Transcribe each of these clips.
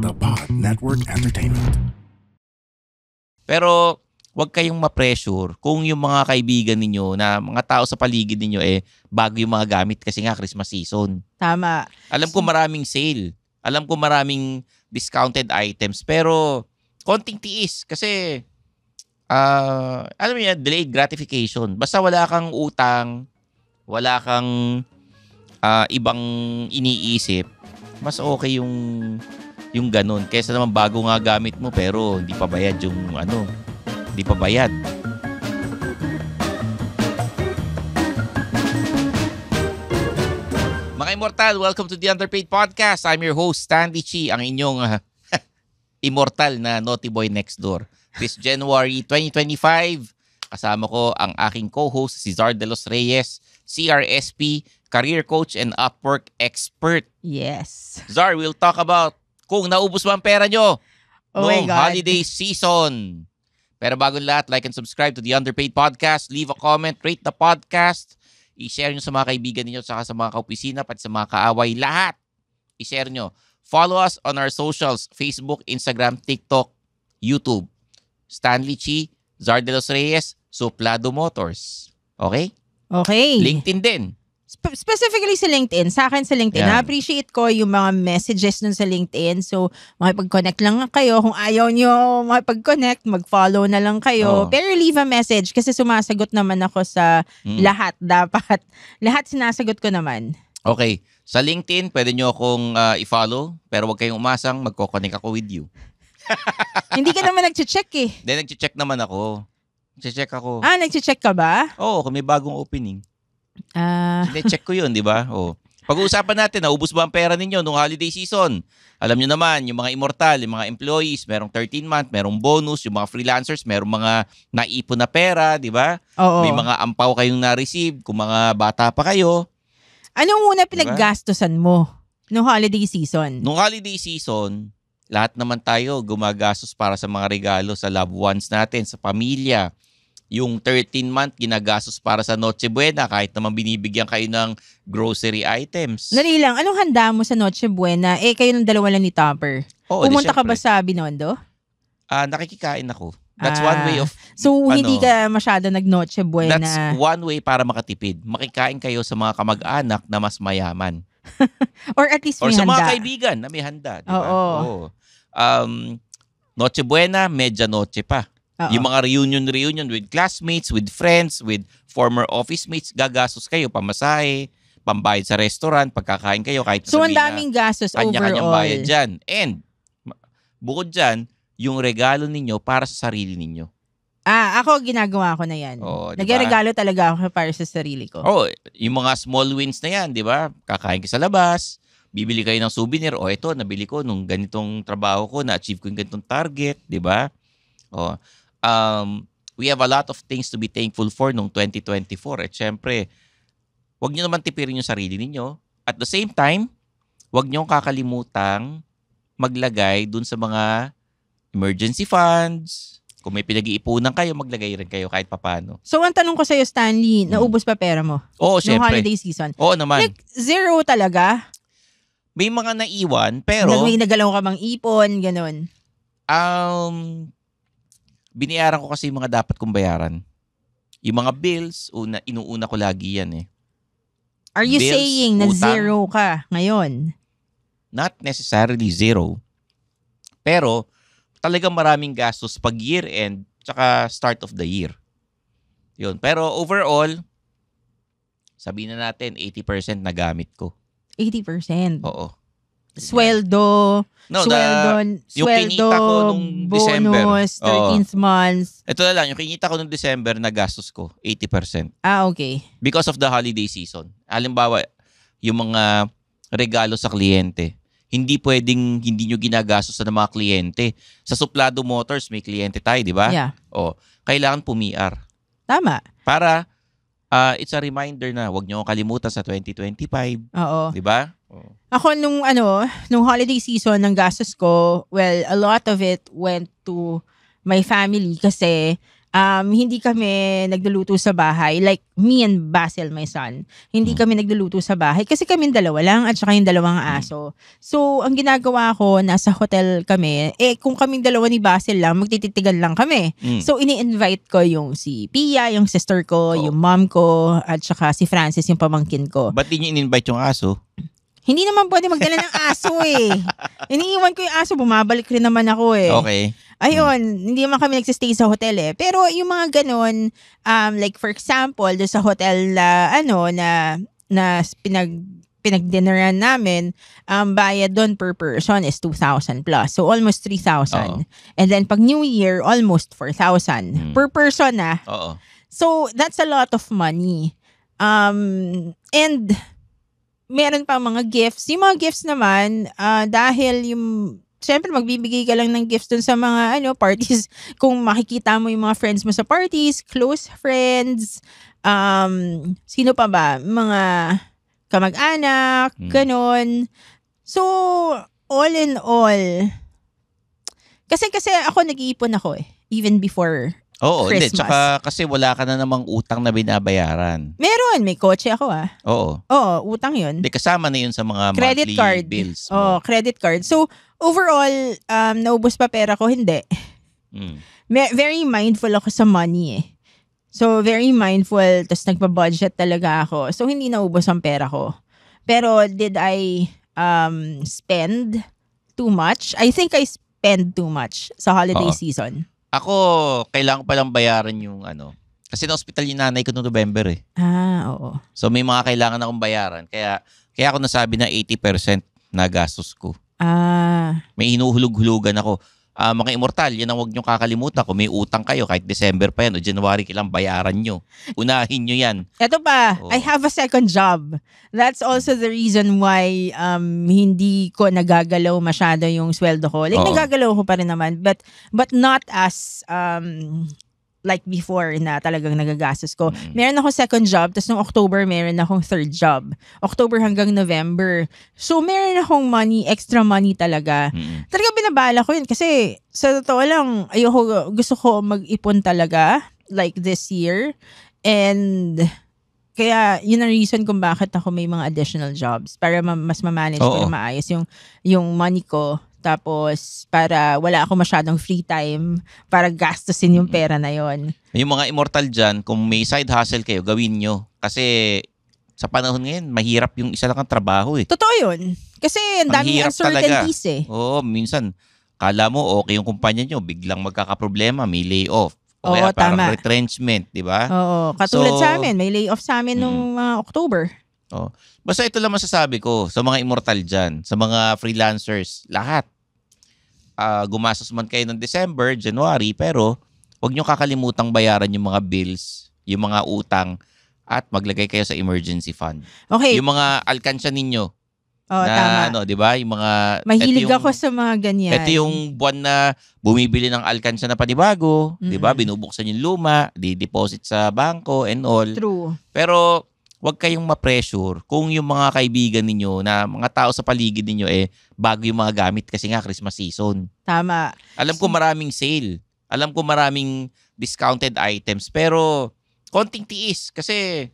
The Pod Network Entertainment. Pero wag kayong ma-pressure kung yung mga kaibigan ninyo na mga tao sa paligid ninyo bago yung mga gamit kasi nga Christmas season. Tama. Alam ko maraming sale. Alam ko maraming discounted items. Pero konting tiis kasi alam mo yan, delayed gratification. Basta wala kang utang, wala kang ibang iniisip, mas okay yung ganun. Kaysa naman bago nga gamit mo pero hindi pa bayad hindi pa bayad. Mga Immortal, welcome to the Underpaid Podcast. I'm your host, Stanley Chi, ang inyong immortal na naughty boy next door. This January 2025, kasama ko ang aking co-host, si Zar De Los Reyes, CRSP, career coach and Upwork expert. Yes. Zar, we'll talk about kung naubos ba ang pera nyo noong holiday season. Pero bago lahat, like and subscribe to the Underpaid Podcast. Leave a comment, rate the podcast. I-share nyo sa mga kaibigan ninyo, saka sa mga kaopisina, pati sa mga kaaway. Lahat, i-share nyo. Follow us on our socials, Facebook, Instagram, TikTok, YouTube. Stanley Chi, Zar De Los Reyes, Suplado Motors. Okay? Okay. LinkedIn din. Specifically sa LinkedIn, sa akin sa LinkedIn, Yeah. na-appreciate ko yung mga messages nun sa LinkedIn. So, makipag-connect lang kayo. Kung ayaw nyo makipag-connect, mag-follow na lang kayo. Oh. Pero leave a message kasi sumasagot naman ako sa lahat. Dapat. Lahat sinasagot ko naman. Okay. Sa LinkedIn, pwede nyo akong i-follow, pero huwag kayong umasang, magkoconnect ako with you. Hindi ka naman nag-check eh. Then, nag-check naman ako. Nag-check ako. Nag-check ka ba? Oo, kung may bagong opening. Ah. Check ko yun, di ba? Oh. Pag-uusapan natin, naubos ba ang pera ninyo nung holiday season? Alam nyo naman, yung mga immortal, yung mga employees, merong 13-month, merong bonus, yung mga freelancers, merong mga naipon na pera, di ba? Oo. May mga ampaw kayong na-receive kung mga bata pa kayo. Anong una pinaggastosan mo nung holiday season? Nung holiday season, lahat naman tayo gumagastos para sa mga regalo sa loved ones natin, sa pamilya. Yung 13-month, ginagastos para sa Noche Buena kahit naman binibigyan kayo ng grocery items. Dali lang, anong handa mo sa Noche Buena? Kayo ng dalawa lang ni Topper. Oo, Pumunta ka ba sa Binondo? Nakikikain ako. That's one way of... So, hindi ka masyado nag-Noche Buena? That's one way para makatipid. Makikain kayo sa mga kamag-anak na mas mayaman. Or at least Or may sa handa. mga kaibigan na may handa. Di ba? Oo. Noche Buena, Medianoche pa. Oo. Yung mga reunion with classmates, with friends, with former office mates, gagastos kayo, pamasahe, pambayad sa restaurant, pagkakain kayo, kahit So, ang sabihin daming gastos kanya-kanyang overall. bayad dyan. And, bukod dyan, yung regalo ninyo para sa sarili ninyo. Ako, ginagawa ko na yan. Oo, diba? Nagregalo talaga ako para sa sarili ko. Yung mga small wins na yan, di ba? Kakain ka sa labas, bibili kayo ng souvenir, ito, nabili ko nung ganitong trabaho ko, na-achieve ko yung ganitong target, di ba? We have a lot of things to be thankful for nung 2024. At syempre, huwag nyo naman tipirin yung sarili ninyo. At the same time, huwag nyo kakalimutang maglagay dun sa mga emergency funds. Kung may pinag-iipunan kayo, maglagay rin kayo kahit papano. So, ang tanong ko sa'yo, Stanley, naubos pa pera mo? Oo, Nung syempre. holiday season? Oo naman. Like, zero talaga? May mga naiwan, pero... May nagalaw ka bang ipon, ganun? Binayaran ko kasi yung mga dapat kong bayaran. Yung mga bills, inuuna ko lagi yan eh. Are you Bills, saying na utang. zero ka ngayon? Not necessarily zero. Pero, talagang maraming gastos pag year-end tsaka start of the year. Yun. Pero overall, sabihin na natin, 80% na gamit ko. 80%. Oo. Sweldo, No, yung sweldo, kinita ko nung December. bonus, 13th months. Ito na lang, yung kinita ko nung December na gastos ko, 80%. Okay. Because of the holiday season. Halimbawa, yung mga regalo sa kliyente. Hindi pwedeng hindi nyo ginagastos ng mga kliyente. Sa Suplado Motors, may kliyente tayo, di ba? Yeah. Kailangan pumiar. Tama. Para it's a reminder na huwag nyo kalimutan sa 2025. Oo. Di ba? Ako nung holiday season ng gastos ko, well, a lot of it went to my family kasi hindi kami nagluluto sa bahay. Like, me and Basil, my son. Hindi kami nagluluto sa bahay. Kasi kami dalawa lang at saka yung dalawang aso. So, ang ginagawa ko, nasa hotel kami. Kung kaming dalawa ni Basil lang, magtititigan lang kami. So, ini-invite ko yung si Pia, yung sister ko, yung mom ko, at saka si Francis, yung pamangkin ko. Ba't di niyo in-invite yung aso? Hindi naman pwede magdala ng aso Iniiwan ko yung aso, bumabalik rin naman ako Okay. Ayun, hindi naman kami nagsistay sa hotel Pero yung mga ganun, like for example, doon sa hotel na pinag-dinneran namin, bayad doon per person is 2,000 plus. So almost 3,000. And then pag New Year, almost 4,000 per person Oo. So that's a lot of money. And meron pa mga gifts. Yung mga gifts naman, dahil syempre magbibigay ka lang ng gifts dun sa mga parties. Kung makikita mo yung mga friends mo sa parties, close friends, sino pa ba? Mga kamag-anak, ganon. So, all in all, kasi ako nag-iipon ako even before Oo, Christmas. hindi. Tsaka kasi wala ka na namang utang na binabayaran. Meron, may kotse ako Oo. Oo, utang yun. Hindi, kasama na yun sa mga Credit monthly card. bills mo. Oh, credit card. So, overall, naubos pa pera ko? Hindi. Very mindful ako sa money So, very mindful. Tapos nagpa-budget talaga ako. So, hindi naubos ang pera ko. Pero, did I spend too much? I think I spend too much sa holiday season. Ako, kailangan ko palang bayaran yung kasi na-hospital yung nanay ko noong November Oo. So may mga kailangan akong bayaran. Kaya ako nasabi na 80% na gastos ko. May hinuhulog-hulugan ako. Mga immortal, yan ang huwag nyo kakalimutan. Kung may utang kayo, kahit December pa yan o January kailang bayaran nyo. Unahin nyo yan. Ito pa, I have a second job. That's also the reason why hindi ko nagagalaw masyado yung sweldo ko. Like, nagagalaw ko pa rin naman. But not as like before na talagang nagagastos ko. Meron akong second job, tapos noong October, meron akong third job. October hanggang November. So, meron akong extra money talaga. Talaga binabala ko yun kasi sa totoo lang, gusto ko mag-ipon talaga like this year. And kaya yun ang reason kung bakit ako may mga additional jobs para mas ma-manage ko na maayos yung money ko. Tapos, para wala ako masyadong free time para gastusin yung pera na yon. Yung mga immortal dyan, kung may side hustle kayo, gawin nyo. Kasi sa panahon ngayon, mahirap yung isa lang ang trabaho Totoo yun. Kasi ang daming uncertainties Oo, minsan, kala mo okay yung kumpanya nyo, biglang magkakaproblema, may layoff. O kaya parang retrenchment, di ba? Oo, katulad sa amin, may layoff sa amin nung October. Basta ito lang masasabi ko sa mga immortal dyan, sa mga freelancers, lahat. Gumastos man kayo ng December, January, pero huwag nyo kakalimutang bayaran yung mga bills, yung mga utang, at maglagay kayo sa emergency fund. Okay. Yung mga alkansya ninyo. Tama. Di ba? Yung mga... Mahilig ako sa mga ganyan. Ito yung buwan na bumibili ng alkansya na panibago, di ba? Binubuksan yung luma, di-deposit sa bangko and all. True. Pero huwag kayong ma-pressure kung yung mga kaibigan ninyo na mga tao sa paligid ninyo bago yung mga gamit kasi nga Christmas season. Tama. Alam ko maraming sale. Alam ko maraming discounted items. Pero konting tiis kasi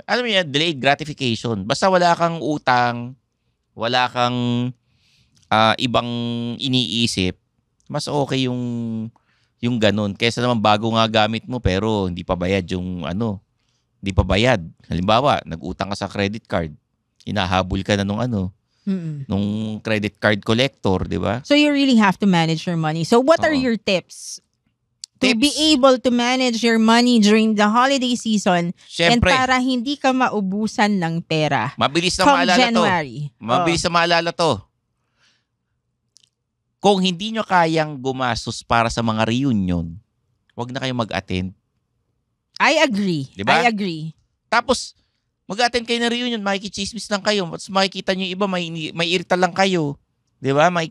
alam mo yan, delayed gratification. Basta wala kang utang, wala kang ibang iniisip, mas okay yung ganun. Kesa naman bago nga gamit mo pero hindi pa bayad yung hindi pa bayad. Halimbawa, nag-utang ka sa credit card. Hinahabol ka na nung credit card collector, di ba? So you really have to manage your money. So what are your tips? To be able to manage your money during the holiday season and para hindi ka maubusan ng pera. Mabilis na maalala January. Mabilis na maalala to. Kung hindi nyo kayang gumastos para sa mga reunion, wag na kayong mag-attend. I agree. Diba? I agree. Tapos, mag-attend kayo ng reunion, makikichismis lang kayo. Tapos makikita nyo yung iba, may irita lang kayo. Diba? May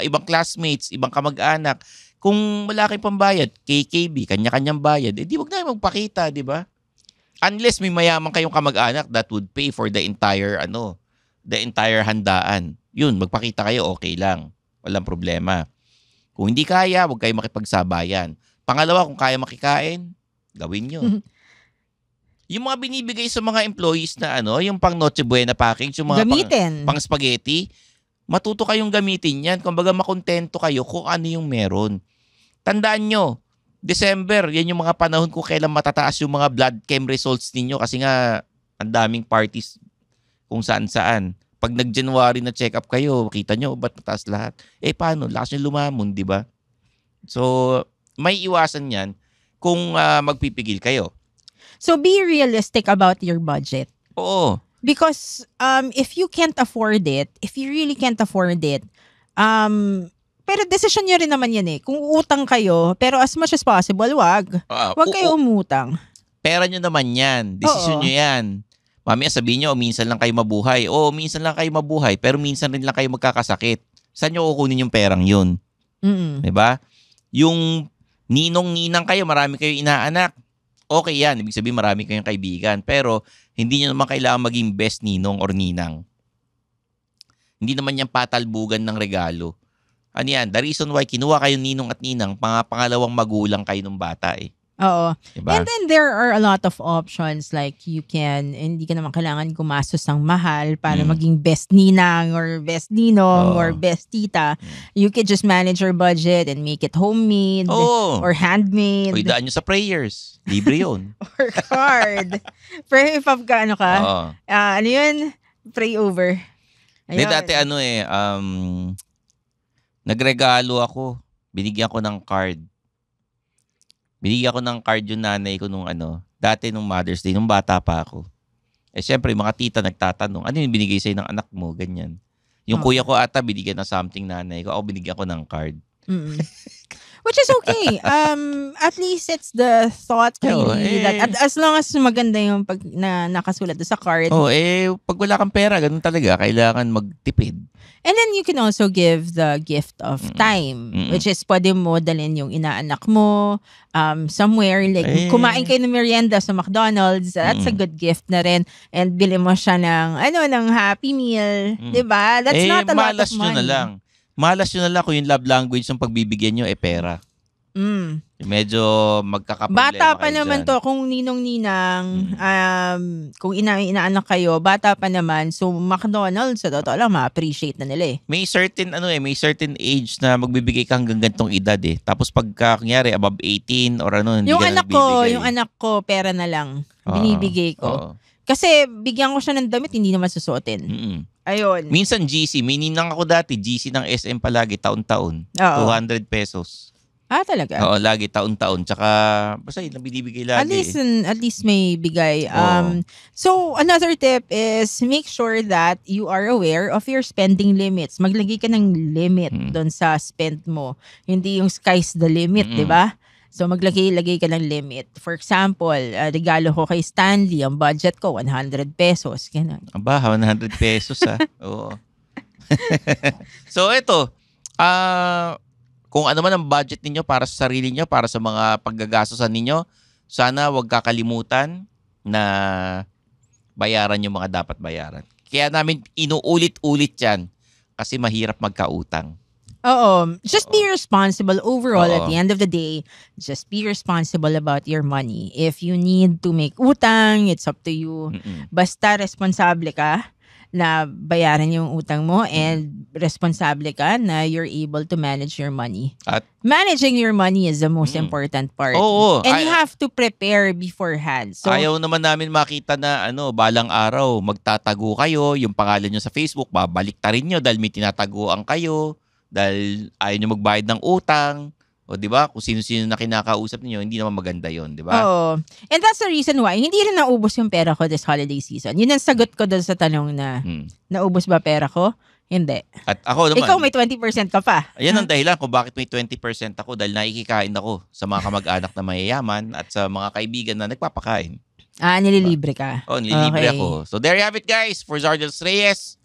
ibang classmates, ibang kamag-anak. Kung wala kayong pambayad, KKB, kanya-kanyang bayad, di wag na kayo magpakita, diba? Unless may mayaman kayong kamag-anak that would pay for the entire handaan. Yun, magpakita kayo, okay lang. Walang problema. Kung hindi kaya, wag kayo makipagsabayan. Pangalawa, kung kaya makikain, gawin nyo. Yung mga binibigay sa mga employees na yung pang Noche Buena package, yung mga pang spaghetti, matuto kayong gamitin yan. Kumbaga makontento kayo kung ano yung meron. Tandaan nyo, December, yan yung mga panahon kung kailan matataas yung mga blood chem results ninyo kasi nga ang daming parties kung saan-saan. Pag nag-January na check-up kayo, kita nyo, ba't mataas lahat? Paano? Lakas nyo lumamon, di ba? So, may iwasan yan kung magpipigil kayo. So, be realistic about your budget. Oo. Because if you can't afford it, if you really can't afford it, pero decision nyo rin naman yan Kung utang kayo, pero as much as possible, wag kayo umutang. Pera nyo naman yan. Decision nyo yan. Mamaya sabihin nyo, minsan lang kayo mabuhay. Minsan lang kayo mabuhay, pero minsan rin lang kayo magkakasakit. Saan nyo kukunin yung perang yun? Diba? Yung ninong-ninang kayo, marami kayo inaanak. Okay yan. Ibig sabihin, marami kayong kaibigan. Pero, hindi nyo naman kailangan maging best ninong or ninang. Hindi naman yan patalbugan ng regalo. Ano yan? The reason why kinuha kayo ninong at ninang, pangalawang magulang kayo ng bata Oo. Diba? And then there are a lot of options like hindi ka naman kailangan gumastos ng mahal para maging best ninang or best ninong or best tita. You could just manage your budget and make it homemade or handmade. Daan nyo sa prayers. Libre yun. Or card. Pray if ka, ano yun? Pray over. Hindi, dati nagregalo ako. Binigyan ko ng card. Binigyan ko ng card yung nanay ko dati nung Mother's Day, nung bata pa ako. Siyempre, mga tita nagtatanong, ano yung binigay sa'yo ng anak mo? Ganyan. Yung kuya ko ata, binigyan ng something nanay ko. Ako, binigyan ko ng card. Which is okay. At least it's the thought really that as long as maganda yung pag na nakasulat sa card. Pag wala kang pera, ganun talaga. Kailangan magtipid. And then you can also give the gift of time, which is pwede mo dalhin yung inaanak mo somewhere. Like, kumain kayo ng merienda sa McDonald's. That's a good gift na rin. And bili mo siya ng Happy Meal. Diba? That's not a lot of money. Malas nyo na lang kung yung love language ng pagbibigyan nyo pera. Medyo magkakaproblema bata pa kayo naman dyan. to kung ninong-ninang, kung inaanak kayo, bata pa naman. So, McDonald's, sa totoo lang, ma-appreciate na nila May certain, may certain age na magbibigay ka hanggang gantong edad Tapos pagka, kunyari, above 18 or hindi ka nagbibigay. Yung anak ko, pera na lang. Binibigay ko. Kasi, bigyan ko siya ng damit, hindi naman susuotin. Ayun. Minsan GC, may ninang ako dati, GC ng SM palagi, taon-taon. 200 pesos. Talaga? Oo, lagi, taon-taon. Tsaka, basta yun, binibigay lagi. At least may bigay. So, another tip is make sure that you are aware of your spending limits. Maglagay ka ng limit doon sa spend mo. Hindi yung sky's the limit, di ba? So, maglagay ka ng limit. For example, regalo ko kay Stanley, ang budget ko, 100 pesos. Ganun. Aba, 100 pesos Oo. So, ito. Kung ano man ang budget ninyo para sa sarili nyo, para sa mga paggagastosan ninyo, sana wag kakalimutan na bayaran yung mga dapat bayaran. Kaya namin inuulit-ulit yan kasi mahirap magkautang. Just be responsible overall at the end of the day. Just be responsible about your money. If you need to make utang, it's up to you. Basta responsable ka na bayaran yung utang mo and responsable ka na you're able to manage your money. At managing your money is the most important part. And you have to prepare beforehand. So, ayaw naman namin makita na balang araw magtatago kayo, yung pangalan nyo sa Facebook, babaliktarin nyo dahil may tinataguan kayo, dahil ayaw nyo magbayad ng utang. O, di ba? Kung sino-sino na kinakausap niyo, hindi naman maganda yon, di ba? And that's the reason why hindi rin naubos yung pera ko this holiday season. Yun ang sagot ko doon sa tanong na naubos ba pera ko? Hindi. At ako naman. Ikaw may 20% ka pa. Ayan ang dahilan kung bakit may 20% ako dahil nakikikain ako sa mga kamag-anak na mayayaman at sa mga kaibigan na nagpapakain. Nililibre ka. Nililibre ako. So there you have it, guys. For Zargels Reyes,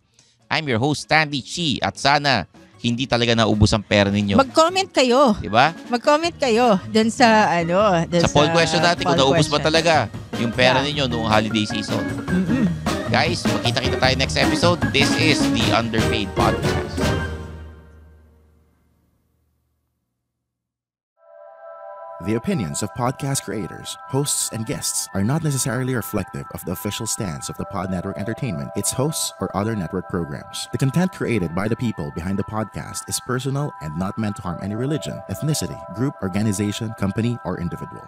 I'm your host, Stanley Chi. At sana hindi talaga naubos ang pera ninyo. Mag-comment kayo. Diba? Mag-comment kayo dun sa sa poll question natin kung naubos ba talaga yung pera ninyo noong holiday season. Guys, magkita-kita tayo next episode. This is the Underpaid Podcast. The opinions of podcast creators, hosts, and guests are not necessarily reflective of the official stance of the Pod Network Entertainment, its hosts, or other network programs. The content created by the people behind the podcast is personal and not meant to harm any religion, ethnicity, group, organization, company, or individual.